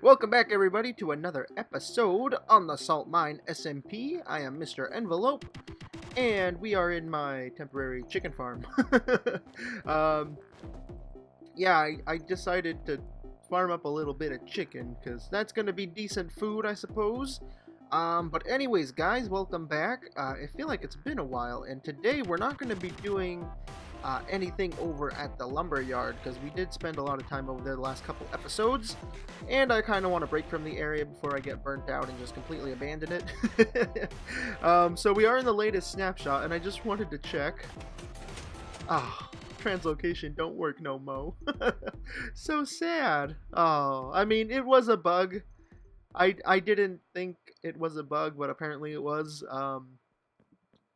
Welcome back, everybody, to another episode on the SaltMine SMP. I am MrEnvelope, and we are in my temporary chicken farm. um, yeah, I decided to farm up a little bit of chicken, because that's going to be decent food, I suppose. But anyways, guys, welcome back. I feel like it's been a while, and today we're not going to be doing anything over at the lumber yard, because we did spend a lot of time over there the last couple episodes, and I kind of want to break from the area before I get burnt out and just completely abandon it. So we are in the latest snapshot, and I just wanted to check. Translocation don't work no mo. So sad. Oh, I mean, it was a bug. I didn't think it was a bug, but apparently it was.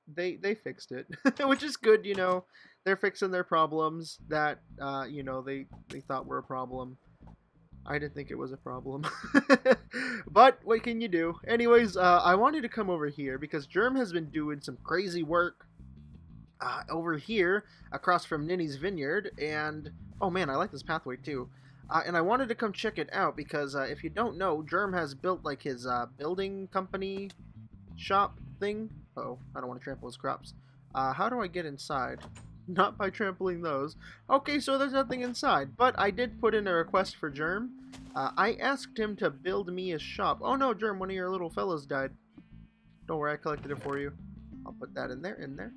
They fixed it, which is good, you know. They're fixing their problems that, you know, they thought were a problem. I didn't think it was a problem. But what can you do? Anyways, I wanted to come over here because Jerm has been doing some crazy work over here across from Ninny's Vineyard. And, oh man, I like this pathway too. And I wanted to come check it out because if you don't know, Jerm has built like his building company shop thing. Uh-oh, I don't want to trample his crops. How do I get inside? Not by trampling those. Okay, so there's nothing inside, but I did put in a request for Jerm. I asked him to build me a shop. Oh no, Jerm, one of your little fellows died. Don't worry, I collected it for you. I'll put that in there.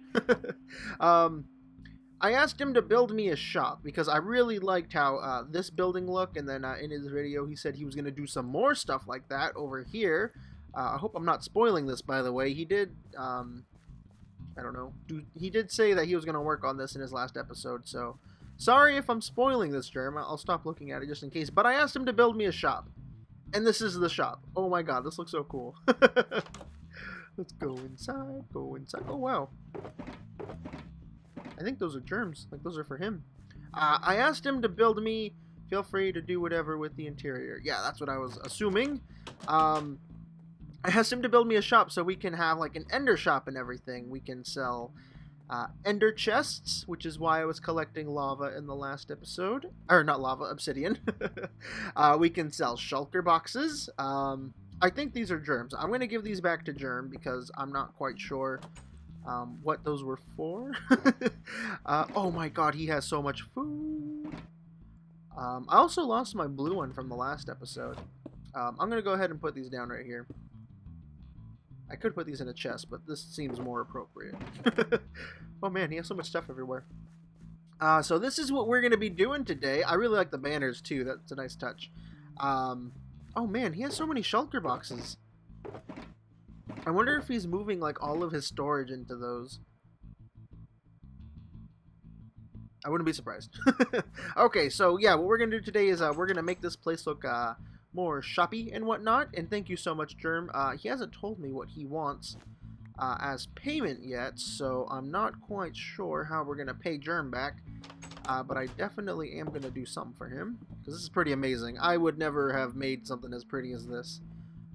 I asked him to build me a shop because I really liked how this building looked, and then in his video he said he was going to do some more stuff like that over here. I hope I'm not spoiling this, by the way. He did, I don't know. He did say that he was going to work on this in his last episode, so sorry if I'm spoiling this, Jerm. I'll stop looking at it just in case. But I asked him to build me a shop, and this is the shop. Oh my god, this looks so cool. Let's go inside, Oh, wow. I think those are germs. Like, those are for him. I asked him to build me. Feel free to do whatever with the interior. Yeah, that's what I was assuming. I asked him to build me a shop so we can have like an ender shop and everything. We can sell ender chests, which is why I was collecting lava in the last episode. Or not lava, obsidian. We can sell shulker boxes. I think these are germs. I'm going to give these back to Jerm because I'm not quite sure what those were for. Oh my god, he has so much food. I also lost my blue one from the last episode. I'm going to go ahead and put these down right here. I could put these in a chest, but this seems more appropriate. Oh man, he has so much stuff everywhere. So this is what we're going to be doing today. I really like the banners too. That's a nice touch. Oh man, he has so many shulker boxes. I wonder if he's moving like all of his storage into those. I wouldn't be surprised. Okay, so yeah, what we're going to do today is we're going to make this place look more shoppy and whatnot, and thank you so much, Jerm. He hasn't told me what he wants as payment yet, so I'm not quite sure how we're gonna pay Jerm back, but I definitely am gonna do something for him because this is pretty amazing. I would never have made something as pretty as this.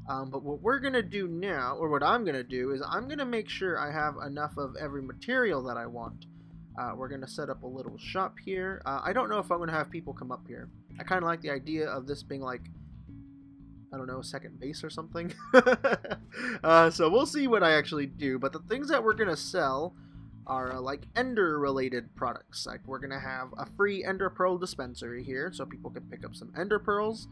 But what we're gonna do now, or what I'm gonna do, is I'm gonna make sure I have enough of every material that I want. We're gonna set up a little shop here. I don't know if I'm gonna have people come up here. I kind of like the idea of this being like, I don't know, a second base or something. So we'll see what I actually do. But the things that we're going to sell are like ender related products. Like we're going to have a free ender pearl dispensary here so people can pick up some ender pearls.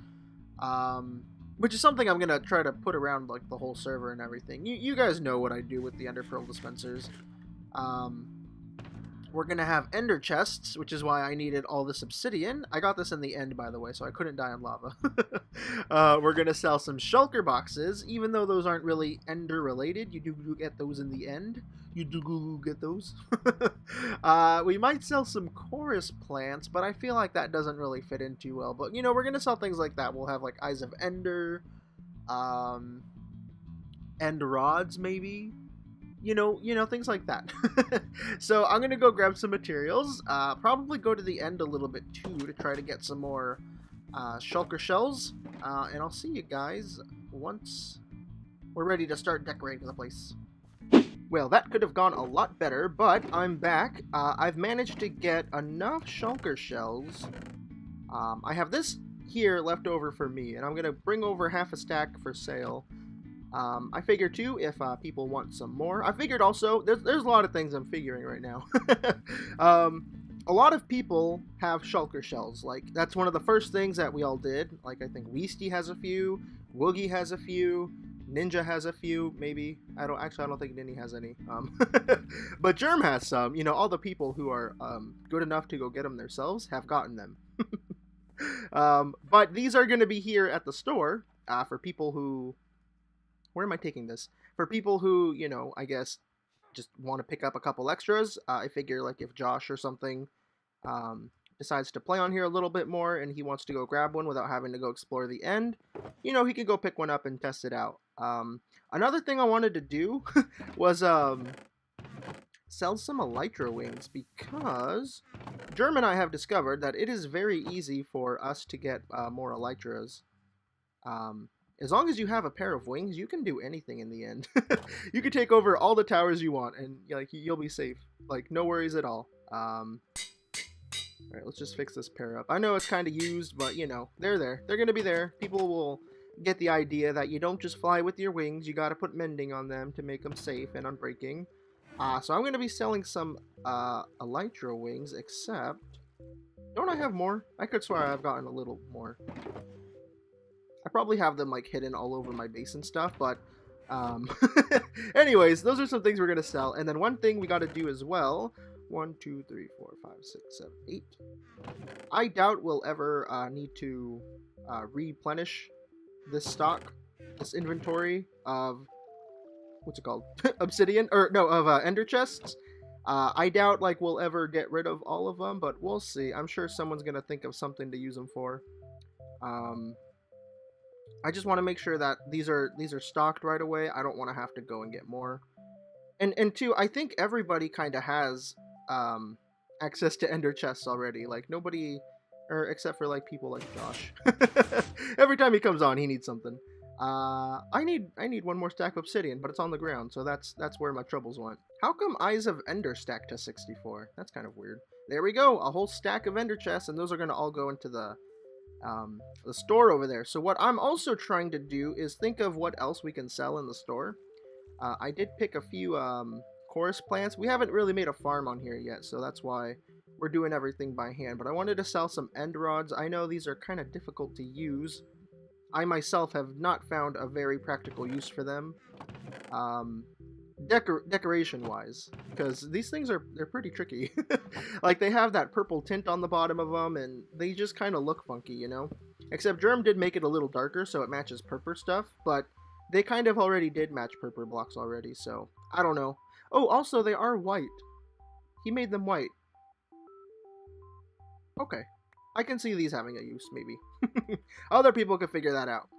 Which is something I'm going to try to put around like the whole server and everything. You guys know what I do with the ender pearl dispensers. We're going to have ender chests, which is why I needed all this obsidian. I got this in the end, by the way, so I couldn't die on lava. We're going to sell some shulker boxes, even though those aren't really ender related. You do get those in the end. You do get those. We might sell some chorus plants, but I feel like that doesn't really fit in too well. But, you know, we're going to sell things like that. We'll have, like, Eyes of Ender, end rods, maybe. You know, things like that. So I'm gonna go grab some materials. Probably go to the end a little bit too to try to get some more shulker shells. And I'll see you guys once we're ready to start decorating the place. Well, that could have gone a lot better, but I'm back. I've managed to get enough shulker shells. I have this here left over for me, and I'm gonna bring over half a stack for sale. I figure too, if people want some more. I figured also, there's a lot of things I'm figuring right now. A lot of people have shulker shells. Like, that's one of the first things that we all did. Like, I think Weasty has a few, Woogie has a few, Ninja has a few, maybe. I don't think Ninny has any. But Jerm has some. You know, all the people who are good enough to go get them themselves have gotten them. But these are going to be here at the store for people who... Where am I taking this? For people who, you know, I guess just want to pick up a couple extras. I figure, like, if Josh or something decides to play on here a little bit more and he wants to go grab one without having to go explore the end, you know, he can go pick one up and test it out. Another thing I wanted to do was sell some elytra wings, because Jerm and I have discovered that it is very easy for us to get more elytras. As long as you have a pair of wings, you can do anything in the end. You can take over all the towers you want, and like you'll be safe. Like, no worries at all. Alright, let's just fix this pair up. I know it's kind of used, but you know, they're there. They're gonna be there. People will get the idea that you don't just fly with your wings. You gotta put mending on them to make them safe and unbreaking. So I'm gonna be selling some elytra wings, except... Don't I have more? I could swear I've gotten a little more. I probably have them like hidden all over my base and stuff, but anyways, those are some things we're gonna sell. And then one thing we got to do as well, 1 2 3 4 5 6 7 8, I doubt we'll ever need to replenish this stock, this inventory of, what's it called, obsidian, or no, of ender chests. I doubt like we'll ever get rid of all of them, but we'll see. I'm sure someone's gonna think of something to use them for. I just want to make sure that these are stocked right away. I don't want to have to go and get more. And two, I think everybody kind of has access to ender chests already. Like, nobody, or except for like people like Josh. Every time he comes on, he needs something. I need one more stack of obsidian, but it's on the ground, so that's where my troubles went. How come Eyes of Ender stacked to 64? That's kind of weird. There we go, a whole stack of ender chests, and those are going to all go into the store over there. So what I'm also trying to do is think of what else we can sell in the store. I did pick a few chorus plants. We haven't really made a farm on here yet, so that's why we're doing everything by hand. But I wanted to sell some end rods. I know these are kind of difficult to use. I myself have not found a very practical use for them, decoration wise, because these things they're pretty tricky. Like, they have that purple tint on the bottom of them, and they just kind of look funky, you know. Except Jerm did make it a little darker, so it matches purple stuff, but they kind of already did match purple blocks already, so I don't know. Oh, also they are white. He made them white. Okay, I can see these having a use, maybe. Other people could figure that out.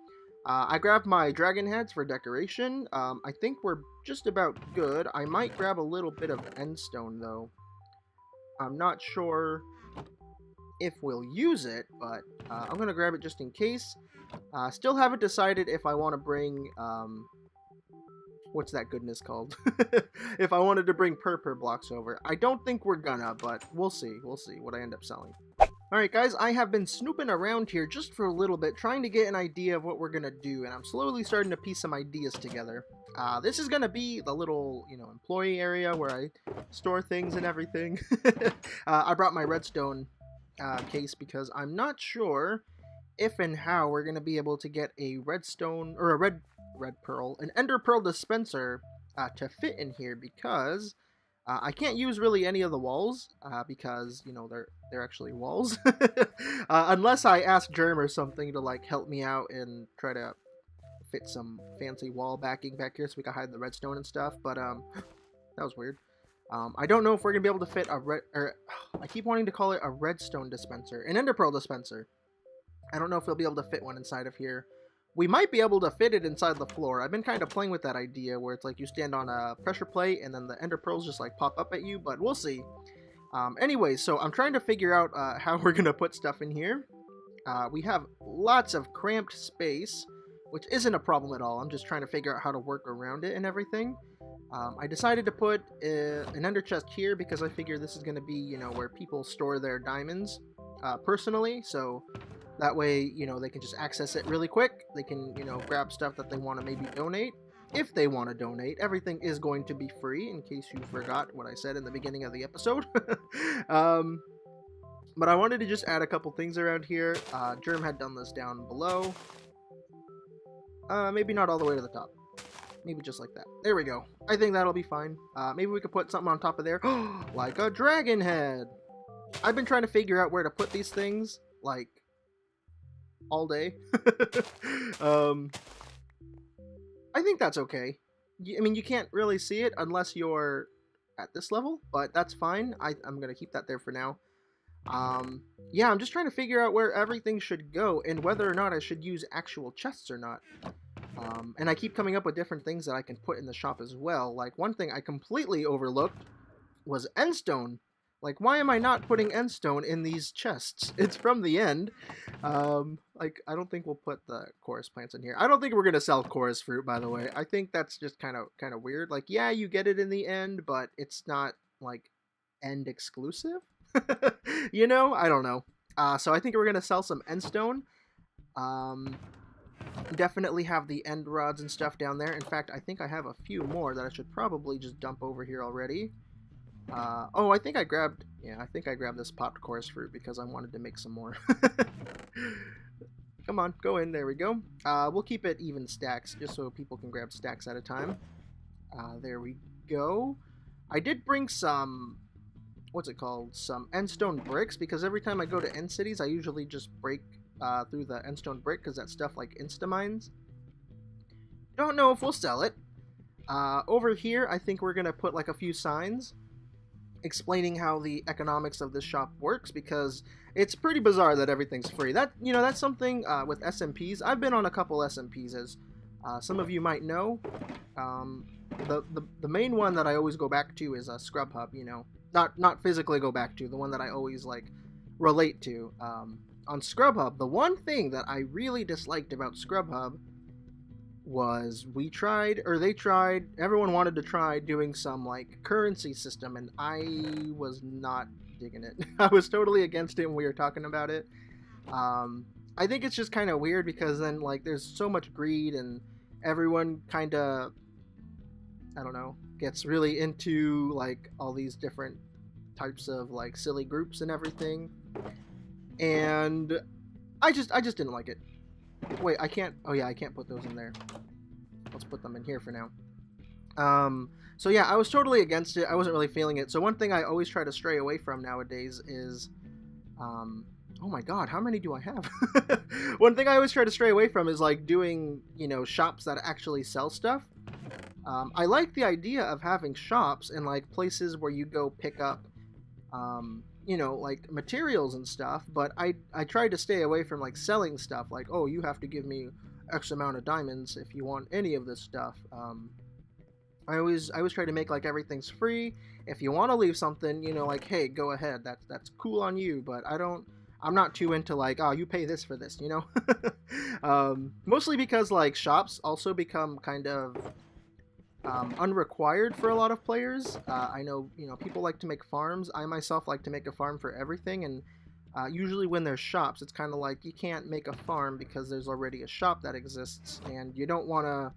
I grabbed my dragon heads for decoration. I think we're just about good. I might grab a little bit of endstone, though. I'm not sure if we'll use it, but I'm going to grab it just in case. Still haven't decided if I want to bring... what's that goodness called? If I wanted to bring purple blocks over. I don't think we're gonna, but we'll see. We'll see what I end up selling. Alright guys, I have been snooping around here just for a little bit, trying to get an idea of what we're gonna do, and I'm slowly starting to piece some ideas together. This is gonna be the little, you know, employee area where I store things and everything. I brought my redstone case because I'm not sure if and how we're gonna be able to get a redstone, or a red pearl, an ender pearl dispenser to fit in here, because I can't use really any of the walls because, you know, they're actually walls. Unless I ask Jerm or something to like help me out and try to fit some fancy wall backing back here so we can hide the redstone and stuff. But that was weird. I don't know if we're gonna be able to fit a I keep wanting to call it a redstone dispenser, an ender pearl dispenser. I don't know if we'll be able to fit one inside of here. We might be able to fit it inside the floor. I've been kind of playing with that idea where it's like you stand on a pressure plate and then the ender pearls just like pop up at you, but we'll see. Anyway, so I'm trying to figure out how we're going to put stuff in here. We have lots of cramped space, which isn't a problem at all. I'm just trying to figure out how to work around it and everything. I decided to put an ender chest here because I figure this is going to be, you know, where people store their diamonds personally, so That way, you know, they can just access it really quick. They can, you know, grab stuff that they want to maybe donate. If they want to donate, everything is going to be free, in case you forgot what I said in the beginning of the episode. But I wanted to just add a couple things around here. Jerm had done this down below. Maybe not all the way to the top. Maybe just like that. There we go. I think that'll be fine. Maybe we could put something on top of there. Like a dragon head! I've been trying to figure out where to put these things, like, all day. I think that's okay. I mean, you can't really see it unless you're at this level, but that's fine. I'm going to keep that there for now. Yeah, I'm just trying to figure out where everything should go and whether or not I should use actual chests or not. And I keep coming up with different things that I can put in the shop as well. Like, one thing I completely overlooked was endstone. Like, why am I not putting endstone in these chests? It's from the end. Like, I don't think we'll put the chorus plants in here. I don't think we're gonna sell chorus fruit, by the way. I think that's just kind of weird. Like, yeah, you get it in the end, but it's not, like, end exclusive? You know? I don't know. So I think we're gonna sell some endstone. Definitely have the end rods and stuff down there. In fact, I think I have a few more that I should probably just dump over here already. Oh, I think I grabbed this popped chorus fruit because I wanted to make some more. Come on, go in. There we go. We'll keep it even stacks just so people can grab stacks at a time. There we go. I did bring some, what's it called? Some endstone bricks, because every time I go to end cities, I usually just break through the endstone brick because that stuff like insta-mines. Don't know if we'll sell it. Over here, I think we're going to put like a few signs explaining how the economics of this shop works, because it's pretty bizarre that everything's free. That, you know, that's something with SMPs. I've been on a couple SMPs, as some of you might know. The main one that I always go back to is Scrub Hub, you know. Not physically go back to, the one that I always like relate to. On Scrub Hub, the one thing that I really disliked about Scrub Hub was they tried, everyone wanted to try doing some like currency system, and I was not digging it. I was totally against it when we were talking about it. I think it's just kind of weird because then like there's so much greed and everyone kind of, I don't know, gets really into like all these different types of like silly groups and everything, and I just didn't like it. Wait, I can't, oh yeah, I can't put those in there. Let's put them in here for now. So yeah, I was totally against it. I wasn't really feeling it. So one thing I always try to stray away from nowadays is, oh my god, how many do I have? One thing I always try to stray away from is like doing, you know, shops that actually sell stuff. I like the idea of having shops and like places where you go pick up, you know, like materials and stuff, but I try to stay away from like selling stuff like, oh, you have to give me X amount of diamonds if you want any of this stuff. I always try to make like everything's free. If you want to leave something, you know, like, hey, go ahead, that's cool on you, but I'm not too into like, oh, you pay this for this, you know. Mostly because like shops also become kind of unrequired for a lot of players. I know, you know, people like to make farms. I myself like to make a farm for everything, and usually when there's shops, it's kind of like you can't make a farm because there's already a shop that exists, and you don't want to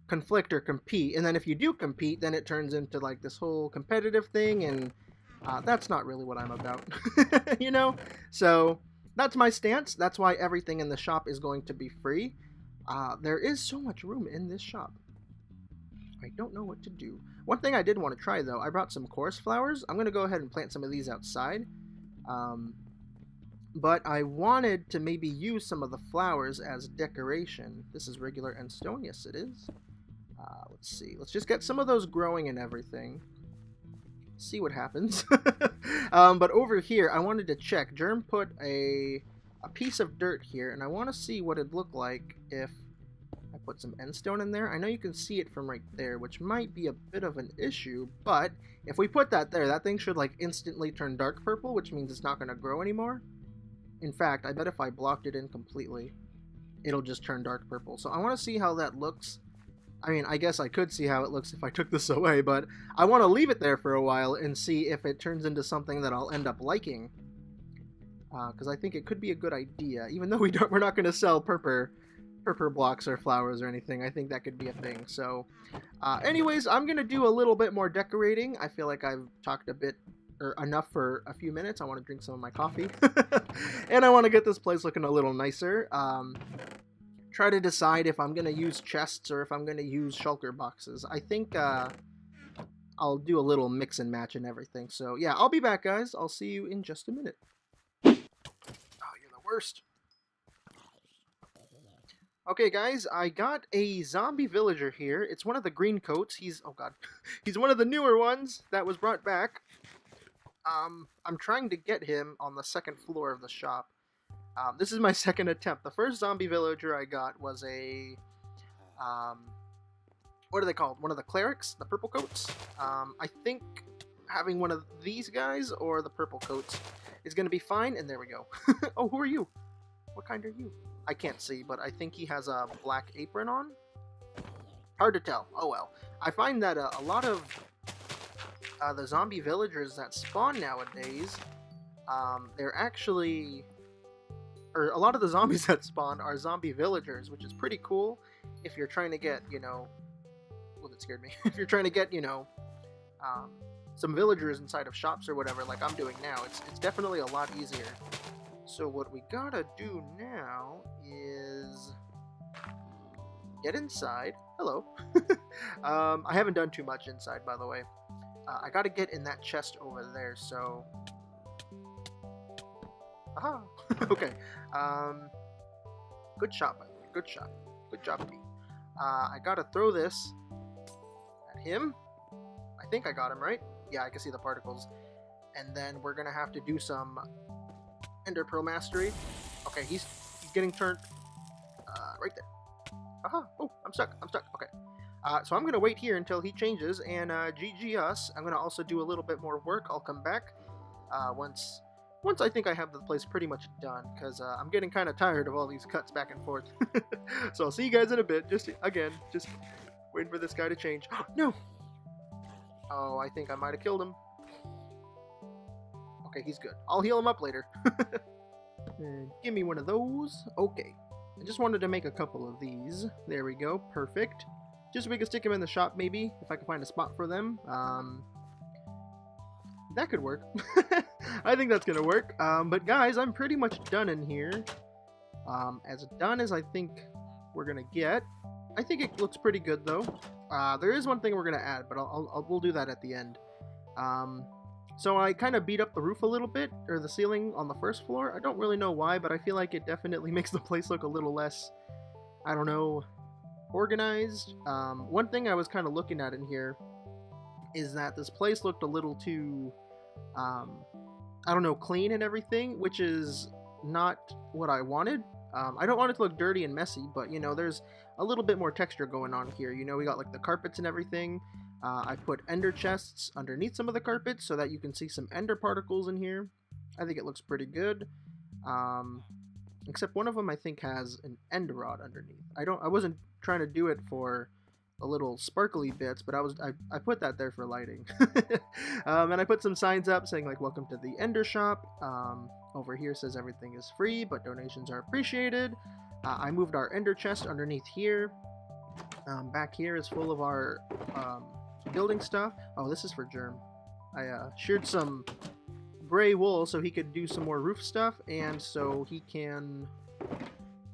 conflict or compete. And then if you do compete, then it turns into like this whole competitive thing, and that's not really what I'm about. You know? So that's my stance. That's why everything in the shop is going to be free. There is so much room in this shop. I don't know what to do. One thing I did want to try, though, I brought some chorus flowers. I'm going to go ahead and plant some of these outside. But I wanted to maybe use some of the flowers as decoration. This is regular endstone. Yes, it is. Let's see. Let's just get some of those growing and everything. See what happens. But over here, I wanted to check. Jerm put a piece of dirt here, and I want to see what it'd look like if I put some endstone in there. I know you can see it from right there, which might be a bit of an issue, but if we put that there, that thing should like instantly turn dark purple, which means it's not going to grow anymore. In fact, I bet if I blocked it in completely, it'll just turn dark purple. So I want to see how that looks. I mean, I guess I could see how it looks if I took this away, but I want to leave it there for a while and see if it turns into something that I'll end up liking. because I think it could be a good idea, even though we're not going to sell purple blocks or flowers or anything. I think that could be a thing. So, anyways, I'm going to do a little bit more decorating. I feel like I've talked a bit or enough for a few minutes. I want to drink some of my coffee, and I want to get this place looking a little nicer. Try to decide if I'm going to use chests or if I'm going to use shulker boxes. I think I'll do a little mix and match and everything. So yeah, I'll be back, guys. I'll see you in just a minute. Oh, you're the worst. Okay, guys, I got a zombie villager here. It's one of the green coats. Oh god, he's one of the newer ones that was brought back. I'm trying to get him on the second floor of the shop. This is my second attempt. The first zombie villager I got was a, what are they called? One of the clerics, the purple coats. I think having one of these guys or the purple coats is going to be fine, and there we go. Oh, who are you? What kind are you? I can't see, but I think he has a black apron on. Hard to tell. Oh well. I find that a lot of the zombie villagers that spawn nowadays, they're actually... or a lot of the zombies that spawn are zombie villagers, which is pretty cool if you're trying to get, you know... well, that scared me. If you're trying to get, you know, some villagers inside of shops or whatever, like I'm doing now, it's definitely a lot easier. So what we gotta do now is get inside. Hello. I haven't done too much inside, by the way. I gotta get in that chest over there, so... aha! Okay. Good shot, by the way. Good shot. Good job, Pete. I gotta throw this at him. I think I got him, right? Yeah, I can see the particles. And then we're gonna have to do some Ender Pearl Mastery. Okay, he's getting turned right there. Aha! Oh, I'm stuck. Okay. So I'm gonna wait here until he changes, and GG us. I'm gonna also do a little bit more work. I'll come back once I think I have the place pretty much done, because I'm getting kind of tired of all these cuts back and forth. So I'll see you guys in a bit. Just waiting for this guy to change. No! Oh, I think I might have killed him. Okay, he's good. I'll heal him up later. Give me one of those. Okay. I just wanted to make a couple of these. There we go. Perfect. Just so we can stick them in the shop, maybe, if I can find a spot for them. That could work. I think that's gonna work. But guys, I'm pretty much done in here. As done as I think we're gonna get. I think it looks pretty good though. There is one thing we're gonna add, but we'll do that at the end. So I kind of beat up the roof a little bit, or the ceiling on the first floor. I don't really know why, but I feel like it definitely makes the place look a little less, I don't know, organized. One thing I was kind of looking at in here is that this place looked a little too, I don't know, clean and everything, which is not what I wanted. I don't want it to look dirty and messy, but, you know, there's a little bit more texture going on here. You know, we got, like, the carpets and everything. I put ender chests underneath some of the carpets so that you can see some ender particles in here. I think it looks pretty good. Except one of them, I think, has an ender rod underneath. I wasn't trying to do it for the little sparkly bits, but I put that there for lighting. And I put some signs up saying, like, welcome to the Ender Shop. Over here says everything is free, but donations are appreciated. I moved our ender chest underneath here. Back here is full of our building stuff. Oh, this is for Jerm. I sheared some gray wool so he could do some more roof stuff, and so he can...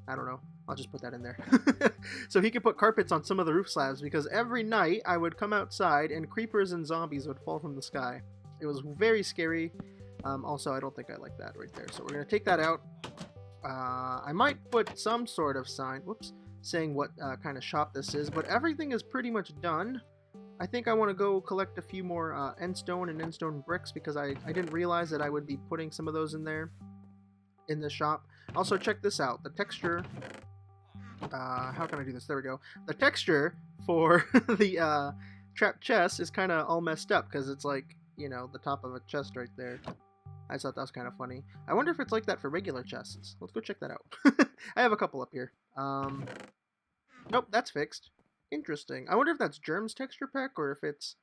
I don't know. I'll just put that in there. So he could put carpets on some of the roof slabs, because every night I would come outside and creepers and zombies would fall from the sky. It was very scary. Also, I don't think I like that right there. So we're going to take that out. I might put some sort of sign, whoops, saying what kind of shop this is, but everything is pretty much done. I think I want to go collect a few more endstone and endstone bricks, because I didn't realize that I would be putting some of those in there in the shop. Also, check this out. The texture... how can I do this? There we go. The texture for the trapped chest is kind of all messed up, because it's like, you know, the top of a chest right there. I just thought that was kind of funny. I wonder if it's like that for regular chests. Let's go check that out. I have a couple up here. Nope, that's fixed. Interesting. I wonder if that's Jerm's texture pack or if it's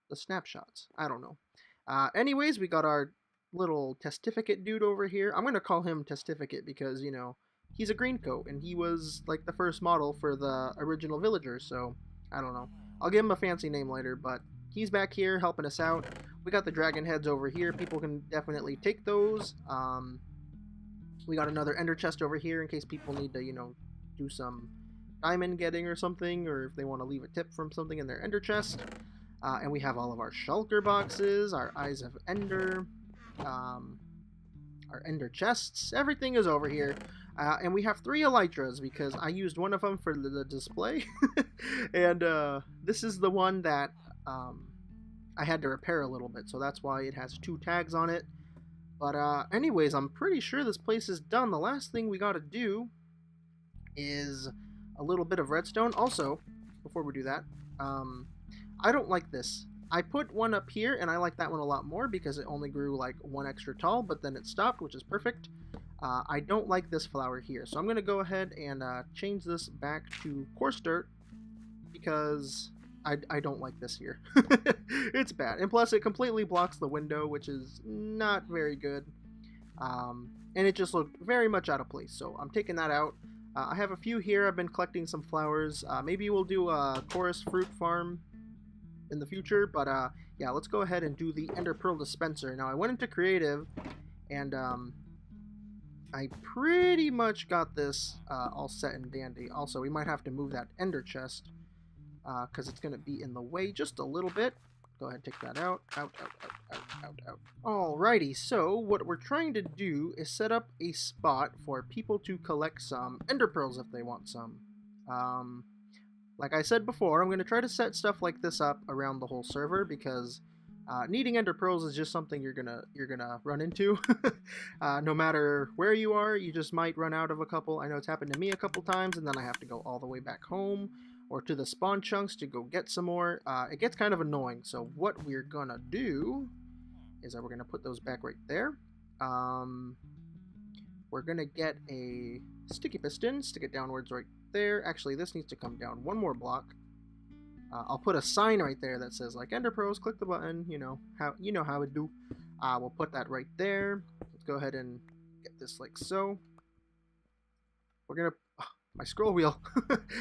the snapshots. I don't know. Anyways, we got our little testificate dude over here. I'm gonna call him Testificate because, you know, he's a green coat and he was like the first model for the original villagers, so I don't know. I'll give him a fancy name later, but he's back here helping us out. We got the dragon heads over here. People can definitely take those. We got another ender chest over here in case people need to, you know, do some diamond getting or something, or if they want to leave a tip from something in their ender chest. And we have all of our shulker boxes, our eyes of ender, our ender chests. Everything is over here. And we have 3 elytras because I used one of them for the display. And this is the one that I had to repair a little bit, so that's why it has 2 tags on it. But anyways, I'm pretty sure this place is done. The last thing we gotta do is a little bit of redstone. Also, before we do that, I don't like this. I put one up here, and I like that one a lot more because it only grew like 1 extra tall, but then it stopped, which is perfect. I don't like this flower here, so I'm going to go ahead and change this back to coarse dirt because I don't like this here. It's bad, and plus it completely blocks the window, which is not very good. And it just looked very much out of place, so I'm taking that out. I have a few here. I've been collecting some flowers. Maybe we'll do a chorus fruit farm in the future, but yeah, let's go ahead and do the ender pearl dispenser. Now I went into creative, and I pretty much got this all set and dandy. Also, we might have to move that ender chest because it's going to be in the way just a little bit. Go ahead, take that out. Out. Alrighty, so what we're trying to do is set up a spot for people to collect some ender pearls if they want some. Like I said before, I'm going to try to set stuff like this up around the whole server because needing ender pearls is just something you're gonna run into. No matter where you are, you just might run out of a couple. I know it's happened to me a couple times, and then I have to go all the way back home or to the spawn chunks to go get some more. It gets kind of annoying, so what we're gonna do is that we're gonna put those back right there. We're gonna get a sticky piston, stick it downwards right there. Actually, this needs to come down 1 more block. I'll put a sign right there that says like ender pearls, click the button, you know how it do. We'll put that right there. Let's go ahead and get this like so. We're gonna my scroll wheel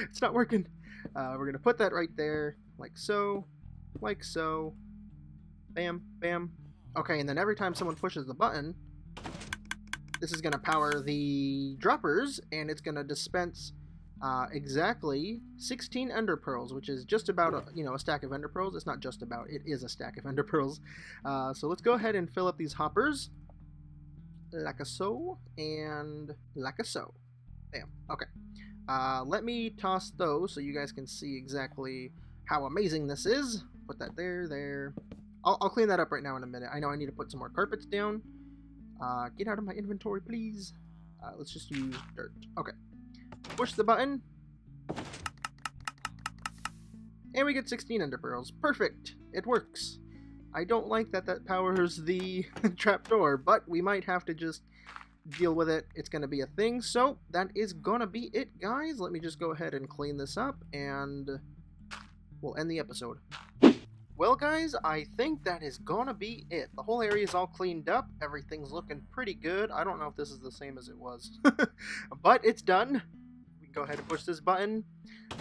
it's not working. We're gonna put that right there like so, bam, bam. Okay, and then every time someone pushes the button, this is gonna power the droppers, and it's gonna dispense exactly 16 ender pearls, which is just about a stack of ender pearls. It's not just about, it is a stack of ender pearls. So let's go ahead and fill up these hoppers like a so and like a so. Bam. Okay. Let me toss those so you guys can see exactly how amazing this is. Put that there. I'll clean that up right now in a minute. I know I need to put some more carpets down. Get out of my inventory, please. Let's just use dirt. Okay. Push the button. And we get 16 ender pearls. Perfect. It works. I don't like that powers the trapdoor, but we might have to just deal with it. It's going to be a thing. So that is going to be it, guys. Let me just go ahead and clean this up, and we'll end the episode. Well, guys, I think that is going to be it. The whole area is all cleaned up. Everything's looking pretty good. I don't know if this is the same as it was, but it's done. Go ahead and push this button.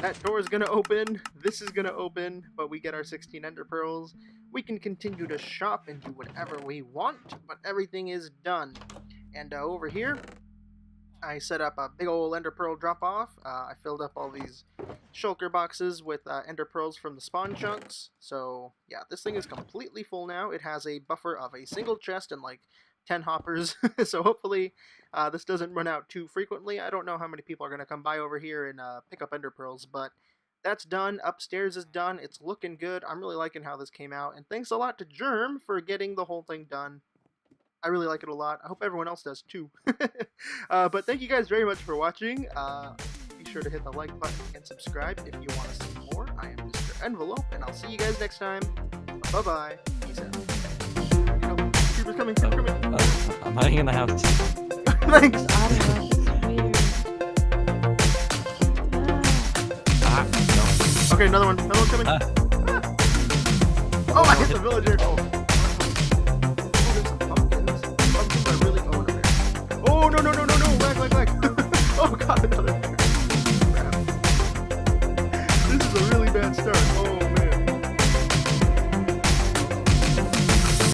That door is going to open. This is going to open, but we get our 16 ender pearls. We can continue to shop and do whatever we want, but everything is done. And over here, I set up a big old ender pearl drop off. I filled up all these shulker boxes with ender pearls from the spawn chunks. So yeah, this thing is completely full now. It has a buffer of a single chest and like 10 hoppers. So hopefully this doesn't run out too frequently. I don't know how many people are going to come by over here and pick up ender pearls, but that's done. Upstairs is done. It's looking good. I'm really liking how this came out, and thanks a lot to Jerm for getting the whole thing done. I really like it a lot. I hope everyone else does too. But thank you guys very much for watching. Be sure to hit the like button and subscribe if you want to see more. I am MrEnvelope, and I'll see you guys next time. Bye-bye. Peace out. Creeper's coming. I'm hiding in the house. Thanks. No. Okay, another one coming. Oh, I hit the villager.